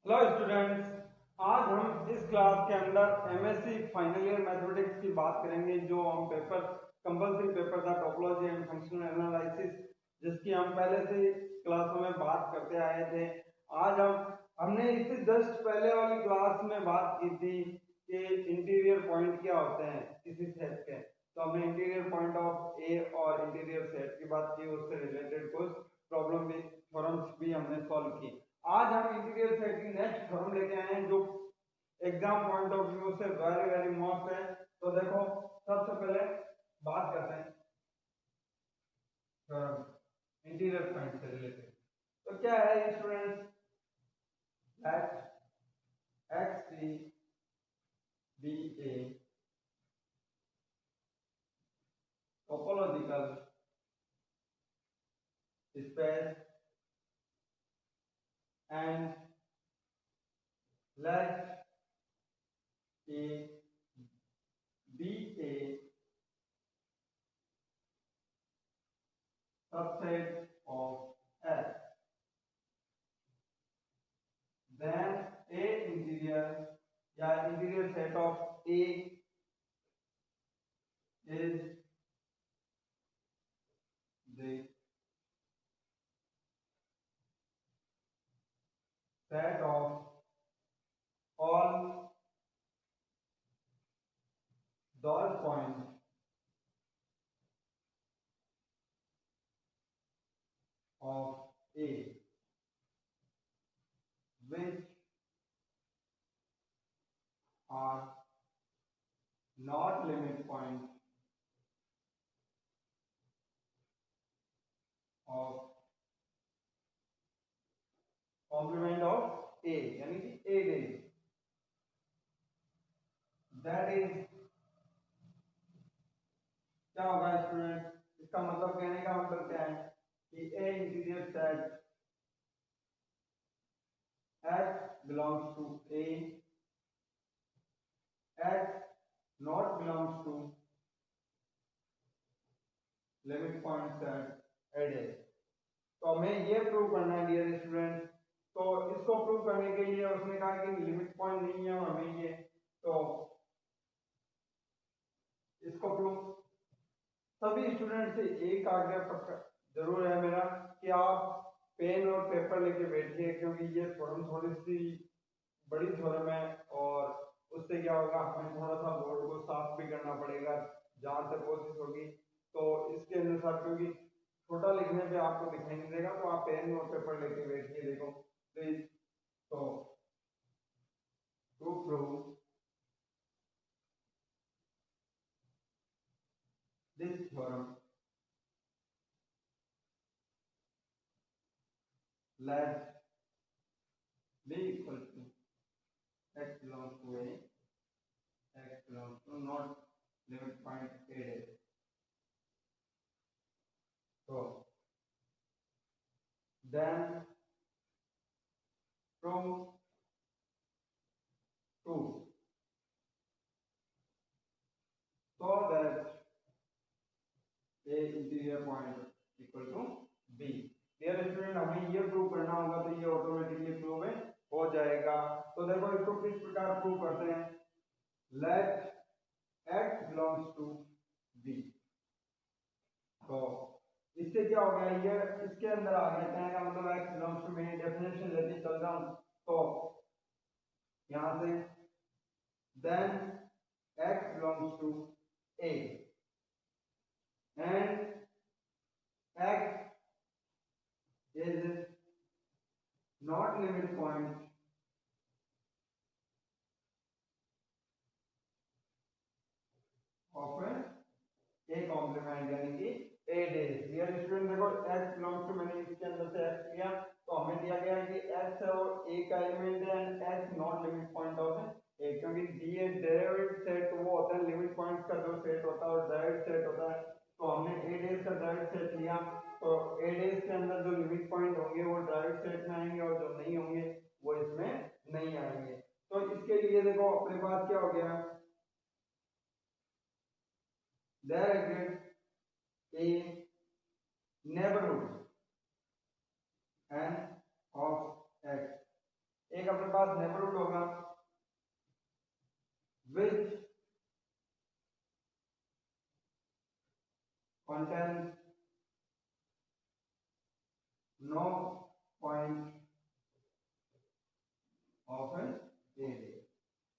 Hello students, आज हम इस क्लास के अंदर एमएससी फाइनल ईयर मैथमेटिक्स की बात करेंगे। जो हम पेपर कंपलसरी पेपर था टोपोलॉजी एंड फंक्शनल एनालिसिस, जिसकी हम पहले से क्लासों में बात करते आए थे। आज हमने इससे जस्ट पहले वाली क्लास में बात की थी कि इंटीरियर पॉइंट क्या होते हैं किसी सेट के। तो हमने इंटीरियर पॉइंट ऑफ ए और इंटीरियर सेट की बात की, उससे रिलेटेड कुछ प्रॉब्लम भी थ्योरम्स भी हमने सॉल्व की। आज हम इंटीरियर सेट की नेक्स्ट थ्योरम लेके आए हैं जो एग्जाम पॉइंट ऑफ व्यू से वेरी वेरी मस्ट है। तो देखो, सबसे पहले बात करते हैं थ्योरम इंटीरियर पॉइंट से रिलेटेड। तो क्या है students, let x3 be a topological space and let a be a subset of S. Then A interior या interior set of A is the set of all dot points of A which are not limit points of complement of A, यानी कि A days। That is क्या होगा student, इसका मतलब कहने का मतलब क्या है कि A interior set X belongs to A, X not belongs to limit point set A days। तो हमें ये प्रूव करना है डियर स्टूडेंट। तो इसको प्रूव करने के लिए उसने कहा कि लिमिट पॉइंट नहीं है हमें ये, तो इसको प्रूव सभी स्टूडेंट से एक आग्रह जरूर है मेरा कि आप पेन और पेपर लेके बैठिए, क्योंकि ये थ्योरम थोड़ी सी बड़ी थ्योरम है और उससे क्या होगा, हमें थोड़ा सा बोर्ड को साफ भी करना पड़ेगा जहां तक कोशिश होगी। तो इसके अनुसार क्योंकि छोटा लिखने पे आपको दिखाई नहीं देगा, तो आप पेन और पेपर लेके बैठिए। देखो प्लीज, तो to prove this theorem let b equal to x belongs to a, x belongs to not limit point a dash। so then prove 2 so that a interior point equal to b। Dear student, हमें ये prove करना होगा तो ये automatically prove हो जाएगा। तो देखो इसको किस प्रकार प्रूव करते हैं, late x belongs to b। तो इससे क्या हो गया, ये इसके अंदर आ गया, कहने का मतलब x belongs to मैं डेफिनेशन लेके चल रहा हूं। तो यहां से then x belongs to a and x is not limit point of a complement यानी कि a days। डियर स्टूडेंट देखो, x belongs to मैंने इसके अंदर से x लिया, तो हमें दिया गया है कि x और a का एलिमेंट है and x not limit point of a, क्योंकि दिए डेरिवेटिव सेट वो होता है लिमिट पॉइंट्स का जो सेट होता है और डेरिवेटिव सेट होता है। तो हमने a days का डेरिवेटिव सेट लिया, तो a days के अंदर जो लिमिट पॉइंट होंगे वो डेरिवेटिव सेट में आएंगे और जो नहीं होंगे वो इसमें नहीं आएंगे। तो इसके लिए देखो अपने पास क्या हो गया, there exists a neighborhood and of x। एक अपने पास नेबरहुड होगा विच contains no point of a day।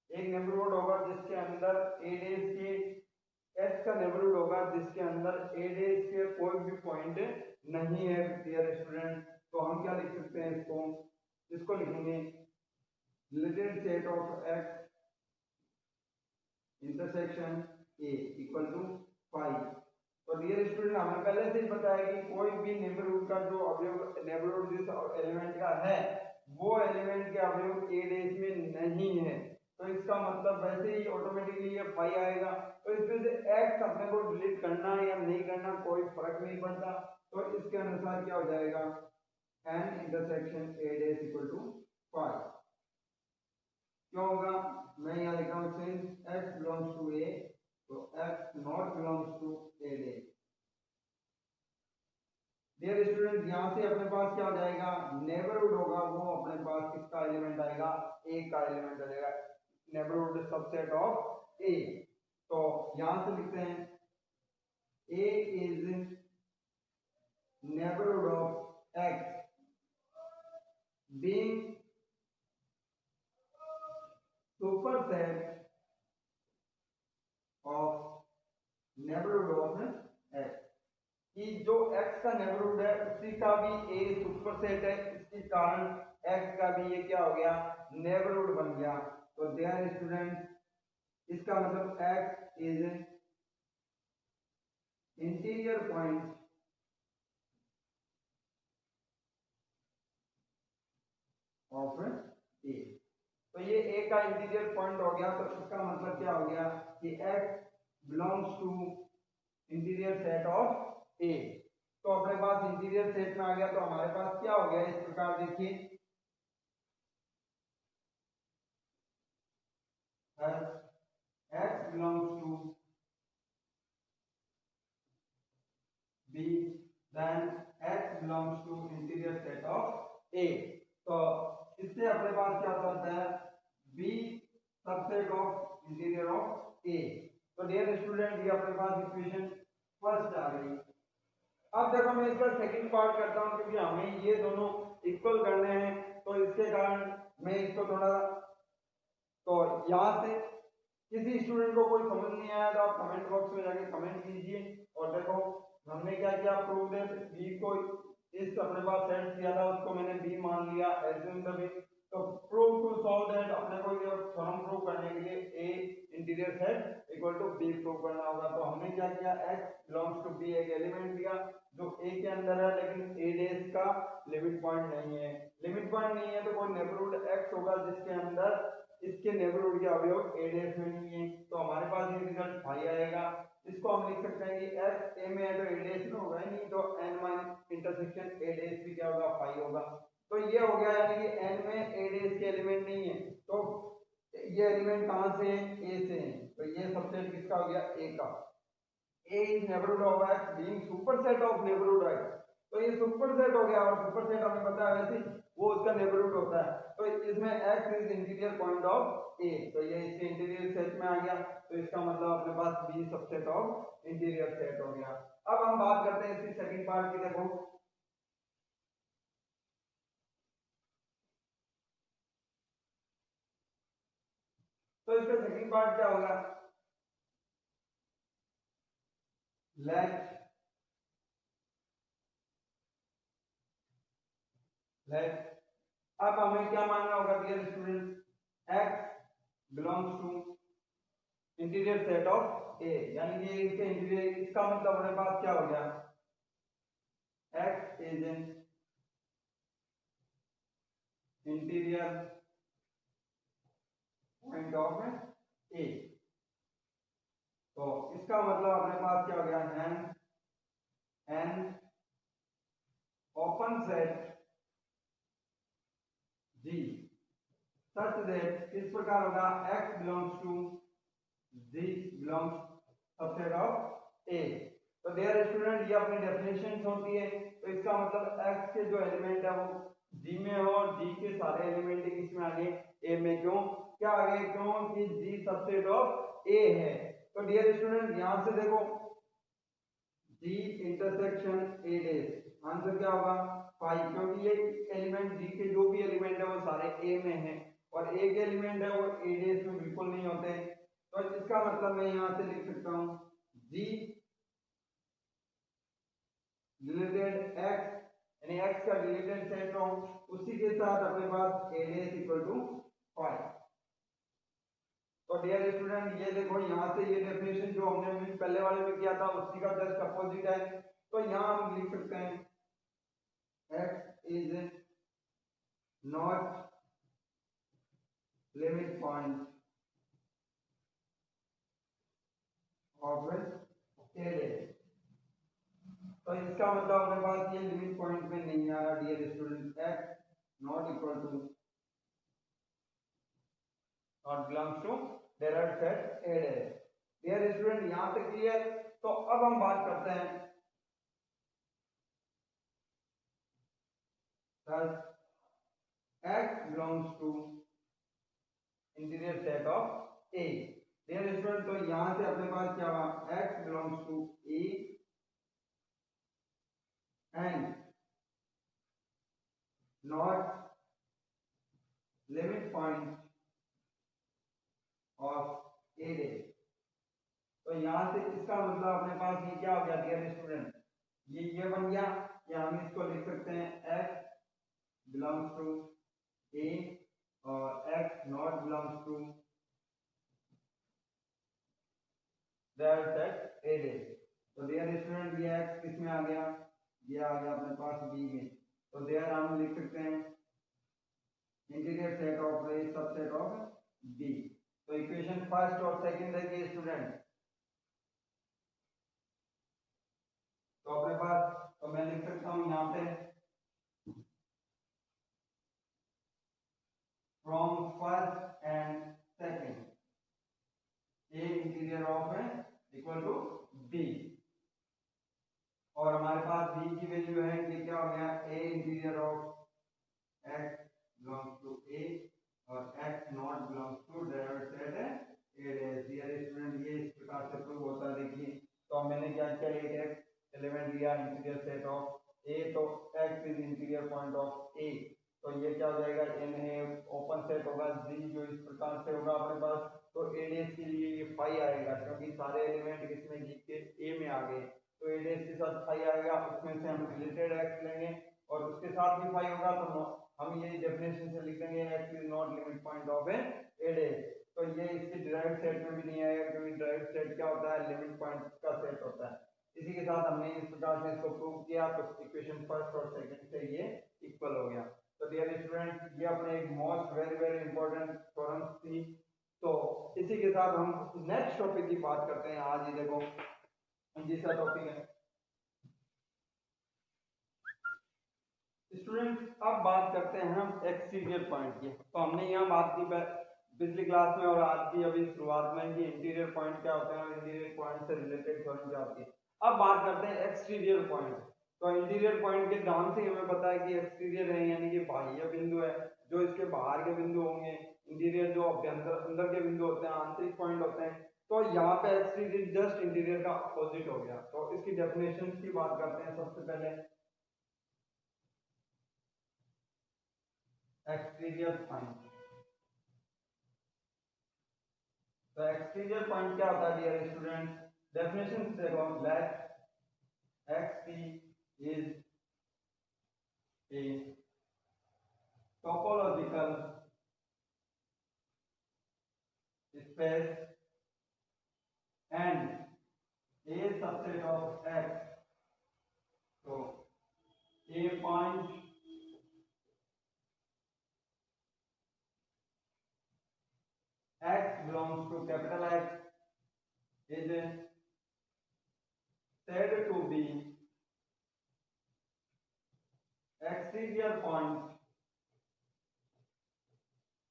एक नेबरहुड होगा जिसके अंदर ए डेज के एच का नेबरहुड होगा जिसके अंदर ए डेज के कोई भी पॉइंट नहीं है डियर स्टूडेंट। तो हम क्या लिख सकते हैं इसको लिखेंगे related set of x intersection A equal to 5। तो डियर स्टूडेंट हमें पहले से ही पता है कि कोई भी नेबरहुड का जो अवयव नेबरहुड जिस एलिमेंट का है वो एलिमेंट के अवयव ए डेज में नहीं है। तो इसका मतलब वैसे ही ऑटोमेटिकली ये 5 आएगा। तो इसमें से x अपने को डिलीट करना या नहीं करना कोई फर्क नहीं पड़ता। तो इसके अनुसार क्या हो जाएगा n intersection a dash equal to 5। क्यों होगा मैं यहाँ लिखा हूँ since x belongs to a तो x not belongs to a dash. Dear student यहाँ से अपने पास क्या हो जाएगा नेबरहुड होगा वो अपने पास किसका एलिमेंट आएगा a का एलिमेंट आएगा नेबरहुड सबसेट ऑफ a। तो यहां से लिखते हैं a is neighbourhood of x being superset of neighbourhood of x कि जो x का नेबरहुड है उसी का भी a सुपरसेट है। इसके कारण x का भी ये क्या हो गया नेबरहुड बन गया। तो देयर स्टूडेंट इसका मतलब x is interior point of a। तो ये a का इंटीरियर पॉइंट हो गया। तो इसका मतलब क्या हो गया कि x belongs to interior set of a। तो अपने पास इंटीरियर सेट में आ गया। तो हमारे पास क्या हो गया इस प्रकार देखिए x belongs to b then x belongs to interior set of a। तो इससे अपने पास क्या होता है b subset of interior of a। तो डियर स्टूडेंट ये अपने पास इक्वेशन फर्स्ट आ गई। अब देखो मैं इसका सेकंड पार्ट करता हूं क्योंकि हमें ये दोनों इक्वल करने हैं। तो इसके कारण मैं इसको थोड़ा तो यहाँ से किसी स्टूडेंट को कोई समझ नहीं आया तो आप कमेंट बॉक्स में जाके कमेंट कीजिए। और देखो हमने क्या किया प्रूव दैट b को इस अपने पास सेट किया था उसको मैंने b मान लिया एज्यूम द b। तो प्रूव टू सॉल्व दैट अपने को ये थ्योरम प्रूव करने के लिए a interior set equal to b prove करना होगा। तो हमने क्या किया x बिलोंग्स टू b एक एलिमेंट लिया जो a के अंदर है लेकिन a डेज का लिमिट पॉइंट नहीं है। लिमिट पॉइंट नहीं है तो कोई नेबरहुड x होगा जिसके अंदर इसके नेबरहुड के अवयव a डेज में नहीं है। तो हमारे पास ये रिजल्ट 5 आएगा। इसको हम लिख सकते हैं कि x a में है तो a डेज में होगा ही नहीं तो n minus intersection a days भी क्या होगा 5 होगा। तो ये हो गया यानी कि n में a डेज के एलिमेंट नहीं है। तो ये एलिमेंट कहां से है a से है। तो ये सबसेट किसका हो गया a का। a is neighbourhood of x being superset of neighbourhood x। तो ये सुपरसेट हो गया और सुपरसेट हमें पता है वैसे वो उसका नेबरहुड होता है। तो इसमें x is interior point of a। तो ये इसके इंटीरियर सेट में आ गया। तो इसका मतलब अपने पास b subset of interior set हो गया। अब हम बात करते हैं इसकी सेकंड पार्ट की। देखो तो इसका सेकंड पार्ट क्या होगा लेट अब हमें क्या मानना होगा dear student x belongs to interior set of a यानी कि इसके इंटीरियर इसका मतलब हमारे पास क्या हो गया x is an interior point of a। तो इसका मतलब अपने पास क्या हो गया n open set G such that इस प्रकार होगा x belongs to G belongs subset of A। तो डियर स्टूडेंट ये अपनी डेफिनेशन होती है। तो इसका मतलब x के जो एलिमेंट है वो जी में हो, जी के सारे एलिमेंट किसमें आ गए, ए में। क्यों, क्या आ गए, क्यों कि जी सबसेट ऑफ ए है। तो डियर स्टूडेंट यहां से देखो जी इंटरसेक्शन ए डैश, आंसर क्या होगा 5, क्योंकि ये एलिमेंट जी के जो भी एलिमेंट है वो सारे ए में है और ए के एलिमेंट है वो ए डैश में बिल्कुल नहीं होते। तो इसका मतलब मैं यहां से लिख सकता हूं जी डिलीटेड एक्स, यानी एक्स का डिलीटेड सेट हो, उसी के साथ अपने पास ए डैश इक्वल टू 5। तो डियर स्टूडेंट ये देखो यहाँ से ये डेफिनेशन जो हमने भी पहले वाले में किया था उसी का जस्ट अपोजिट है। तो यहाँ हम लिख सकते हैं x is not limit point of A day. तो इसका मतलब अपने पास ये लिमिट पॉइंट में नहीं आ रहा dear student, x not equal to not belongs to derived set A dash. Dear student यहाँ तक क्लियर। तो अब हम बात करते हैं x belongs to interior set of A. Dear student तो यहां से अपने पास क्या हुआ, x belongs to a and not limit point of a day। तो यहां से इसका मतलब अपने पास ये क्या हो गया डियर स्टूडेंट, ये बन गया, या हम इसको लिख सकते हैं x belongs to a और x not belongs to that set A day. तो डियर स्टूडेंट ये x किस में आ गया, ये आ गया अपने पास b में। तो देयर हम लिख सकते हैं interior set of A subset of b। तो इक्वेशन फर्स्ट और सेकंड देखिए स्टूडेंट। तो अपने पास तो मैं लिख सकता हूं यहां पे from first and second A interior of equal to b, और हमारे पास b की वैल्यू है कि क्या हो गया a interior of x belongs to a और x not belongs to derived set a dash। Dear student ये इस प्रकार से प्रूव होता है। देखिए तो मैंने क्या किया, एक x एलिमेंट लिया इंटीरियर सेट ऑफ a, तो x is interior point of a। तो ये क्या हो जाएगा, n है ओपन सेट होगा g जो इस प्रकार से होगा अपने पास। तो a डैश के लिए ये 5 आएगा क्योंकि सारे एलिमेंट किसमें g के a में आ गए। तो a डैश के साथ 5 आएगा, उसमें से हम रिलेटेड x लेंगे और उसके साथ भी 5 होगा। तो हम ये डेफिनेशन से लिख देंगे x is not limit point of A day. तो ये इसके डिराइव्ड सेट में भी नहीं आएगा क्योंकि डिराइव्ड सेट क्या होता है, लिमिट पॉइंट का सेट होता है। इसी के साथ हमने इस प्रकार से इसको प्रूव किया। तो इक्वेशन फर्स्ट और सेकंड से ये इक्वल हो गया। तो डियर स्टूडेंट ये अपने एक most very very important theorems थी। तो इसी के साथ हम नेक्स्ट टॉपिक की बात करते हैं। आज ये देखो दूसरा टॉपिक है स्टूडेंट। अब बात करते हैं हम एक्सटीरियर पॉइंट की। तो हमने यहाँ बात की पिछली क्लास में और आज की अभी शुरुआत में कि इंटीरियर पॉइंट क्या होते हैं और इंटीरियर पॉइंट से रिलेटेड थ्योरम क्या होती है। अब बात करते हैं एक्सटीरियर पॉइंट। तो इंटीरियर पॉइंट के नाम से हमें पता है कि एक्सटीरियर है यानी कि बाह्य बिंदु है, जो इसके बाहर के बिंदु होंगे। इंटीरियर जो अभ्यंतर अंदर के बिंदु होते हैं, आंतरिक पॉइंट होते हैं। तो यहाँ पे एक्सटीरियर जस्ट इंटीरियर का अपोजिट हो गया। तो इसकी डेफिनेशन की बात करते हैं। सबसे पहले एक्सटीरियर पॉइंट। तो एक्सटीरियर पॉइंट क्या होता है डियर स्टूडेंट, डेफिनेशन से देखो, let X T is a topological space and a subset of X. तो a point x belongs to capital X is said to be exterior point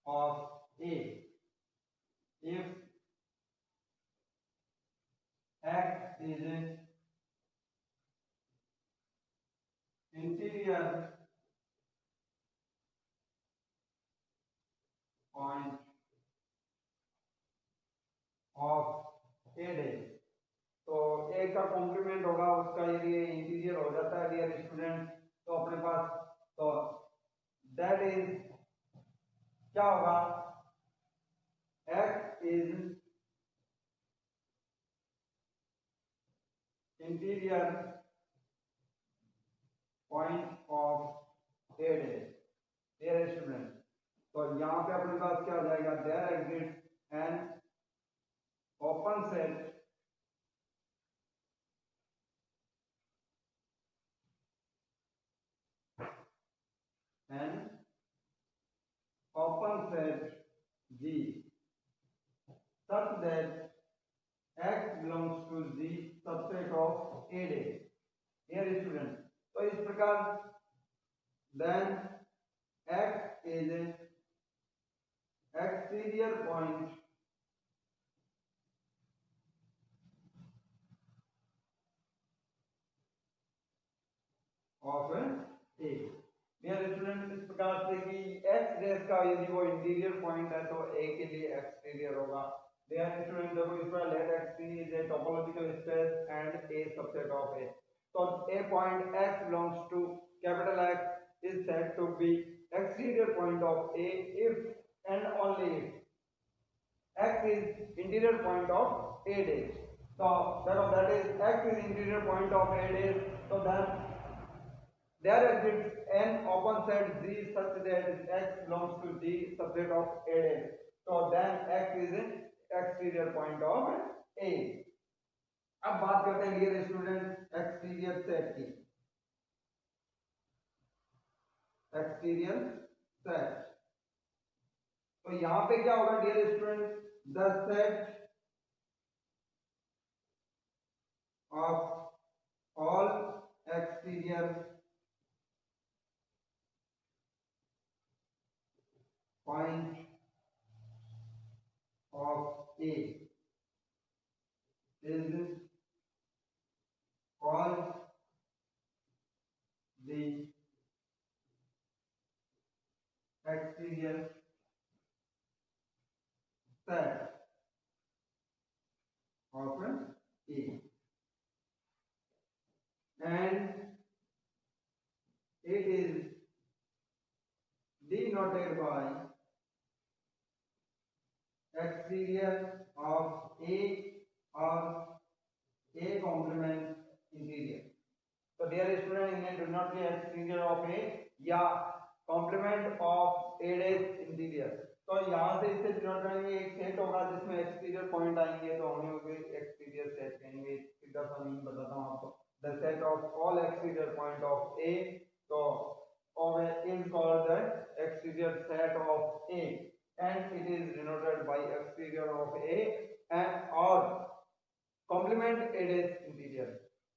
of A if x is interior point of A day. तो ए का complement होगा उसका यदि interior हो जाता है dear student तो अपने पास तो दैट इज क्या होगा, x is interior point of A dash dear student. तो यहाँ पे अपने पास क्या हो जाएगा, there exist an open set and open set G such that X belongs to G subset of A day। Dear student, तो इस प्रकार then X is an exterior point of A। Dear student इस प्रकार से कि x dash का यदि वो इंटीरियर पॉइंट है तो a के लिए एक्सटीरियर होगा। डियर स्टूडेंट देखो इस पर let x is a topological space and a subset of a। तो a point x belongs to capital X is said to be exterior point of a if and only if x is interior point of a dash। so that is x is interior point of a dash, so then there exists an open set G such that X belongs to G subset of A dash, so then X is an exterior point of A। अब बात करते हैं dear student exterior set की। Exterior set तो यहां पे क्या होगा dear student, the set of all exterior point of A is called the exterior set of A and it is denoted by exterior of A or A complement interior। तो dear student इन्हें denote किया exterior of A या complement of A dash interior. तो यहाँ से इससे denote करेंगे एक सेट होगा जिसमें एक्सटीरियर पॉइंट आएंगे तो हमें होगी एक्सटीरियर सेट कहेंगे। सीधा सा मीनिंग बताता हूँ आपको, the set of all exterior point of A, तो of A is called the exterior set of A and it is denoted by exterior of A and or complement A dash interior।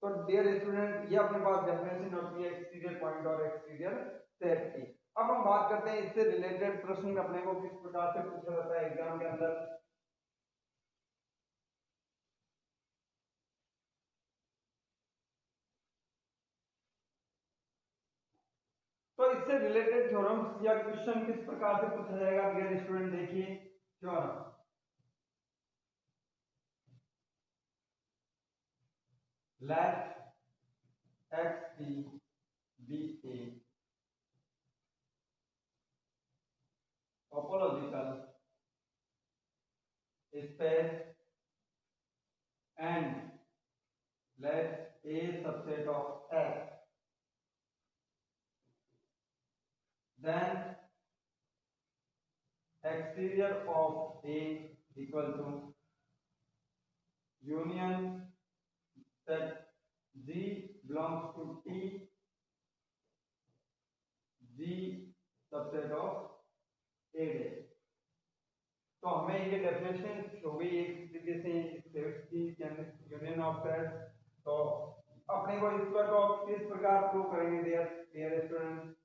तो dear student ये अपने पास definition होती है exterior point और exterior set की। अब हम बात करते हैं इससे रिलेटेड प्रश्न अपने को किस प्रकार से पूछा जाता है एग्जाम के अंदर। तो इससे रिलेटेड थ्योरम्स या क्वेश्चन किस प्रकार से पूछा जाएगा डियर स्टूडेंट, देखिए theorem let x be a topological space and let A subset of X, then exterior of A equal to union set G belongs to T G subset of A dash। तो हमें ये definition हो गई एक तरीके से sets की union of sets. तो अपने को इसका तो किस प्रकार प्रूव करेंगे डियर स्टूडेंट,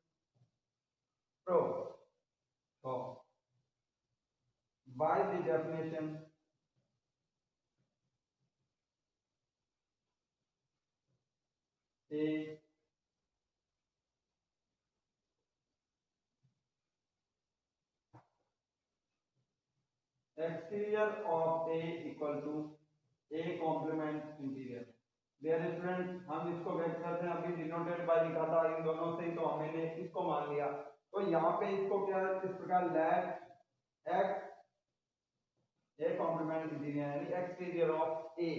प्रूव तो by the definition A exterior of A equal to A complement interior. Dear student, हम इसको वेक्टर से अभी डिनोटेड बाय लिखा था इन दोनों से, तो हमने इसको मान लिया। तो यहाँ पे इसको क्या इस प्रकार let X A complement interior यानी एक्सटीरियर ऑफ ए।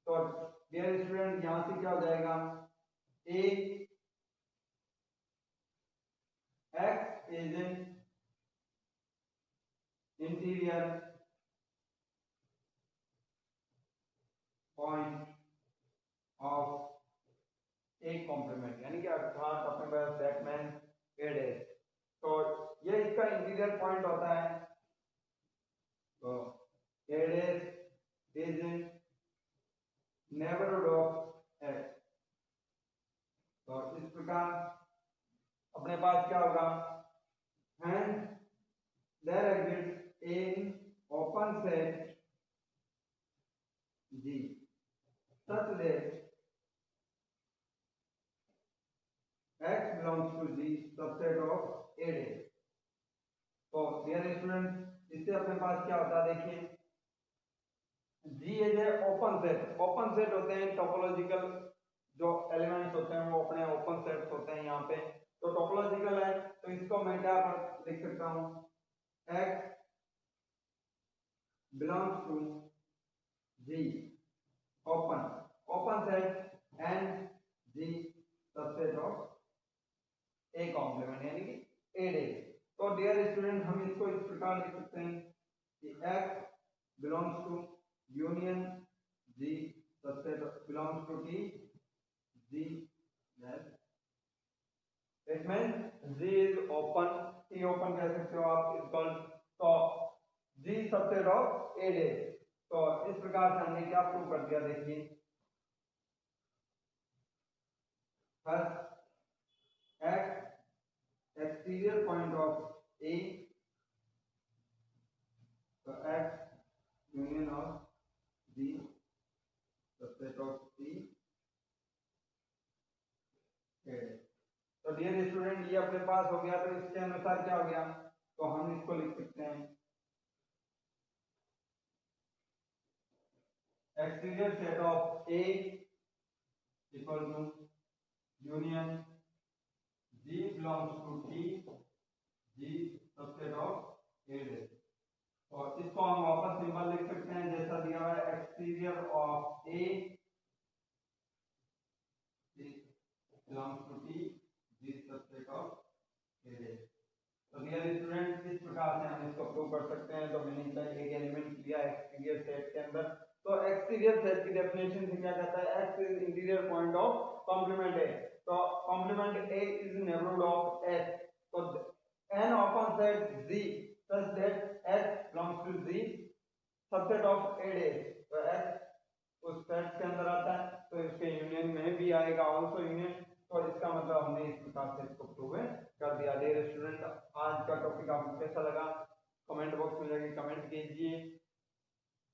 तो डियर स्टूडेंट, यहाँ से क्या हो जाएगा, A X is an interior point of A complement यानी कि अर्थात अपने पास सेगमेंट ए डैश। तो ये इसका इंटीरियर पॉइंट होता है। तो A dash is in neighbourhood of X. तो इस प्रकार अपने पास क्या होगा, and there exist an open set G such that x belongs to the subset of A dash। तो डियर स्टूडेंट, इससे अपने पास क्या होता है, देखिए G is a open set. Open set होते हैं टोपोलॉजिकल जो एलिमेंट्स होते हैं वो अपने ओपन सेट्स होते हैं यहाँ पे। तो टोपोलॉजिकल है तो इसको मैं क्या लिख सकता हूँ, x belongs to G open set and G subset of A complement यानी कि A dash। तो डियर स्टूडेंट, हम इसको इस प्रकार लिख सकते हैं कि X belongs to union G subset belongs to T G dash। It means G is open, T open कह सकते हो आप इसको। तो G subset of A dash। तो इस प्रकार से हमने क्या प्रूव कर दिया, देखिए first X exterior point of A, तो X union of G subset of C. तो डियर स्टूडेंट, ये अपने पास हो गया। तो इसके अनुसार क्या हो गया, तो हम इसको लिख सकते हैं exterior set of A equal to union G belongs to T G subset of A dash। और इसको हम वापस सिंबल लिख सकते हैं जैसा दिया हुआ है, exterior of A belongs to T G subset of A dash। तो डियर स्टूडेंट, इस प्रकार से हम इसको प्रूव कर सकते हैं। तो मैंने एक एलिमेंट लिया एक्सटीरियर सेट के अंदर। तो एक्सटीरियर सेट की डेफिनेशन से क्या कहता है, X is interior point of complement A. तो complement A is neighbourhood of S. तो an open set G such that S belongs to G subset of A dash. तो एस उस set के अंदर आता है तो इसके यूनियन में भी आएगा आल्सो यूनियन। तो इसका मतलब हमने इस प्रकार से इसको प्रूव कर दिया। डियर स्टूडेंट, आज का टॉपिक आपको कैसा लगा कमेंट बॉक्स में जाके कमेंट कीजिए।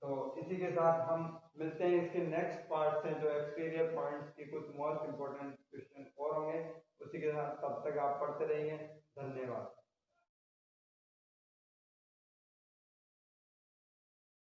तो इसी के साथ हम मिलते हैं इसके नेक्स्ट पार्ट से, जो एक्सटीरियर पॉइंट्स की कुछ मोस्ट इंपोर्टेंट क्वेश्चन और होंगे। उसी के साथ तब तक आप पढ़ते रहिए। धन्यवाद।